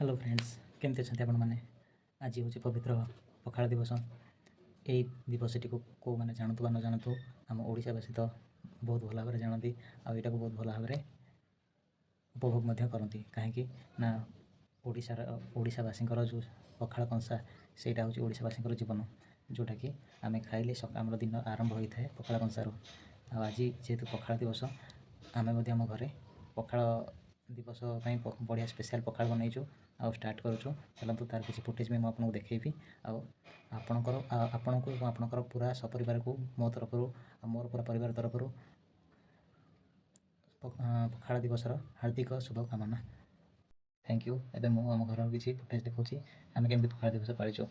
Hello friends केमती अच्छा आपण मैंने आज हूँ पवित्र पखाड़ दिवस यही दिवसटी को मैंने जानतु न जानतु आम ओडावासी तो बहुत भल भाव जानती आईटा को बहुत भल भाव उपभोग करती कहीं ना ओडावासी जो पखाड़ कंसा से हूँ ओडावासी जीवन जोटा कि आम खाइले आम दिन आरंभ होता है पखाड़ कंसारू आज जेहेतु पखाड़ दिवस आम आम घरे पखाड़ दिवस बढ़िया स्पेशल पखाड़ बनईचु आउ स्टार्ट करूँ चलतु तार किसी फुटेज भी मुझे देखी आपण को आपणकर पूरा सपरिवार को मो तरफ मोर पूरा परिवार तरफ पखाड़ दिवस हार्दिक शुभकामना। Thank you. एबे मु आम घर किसी फुटेज देखा आम केमती पखाड़ दिवस पालिचु।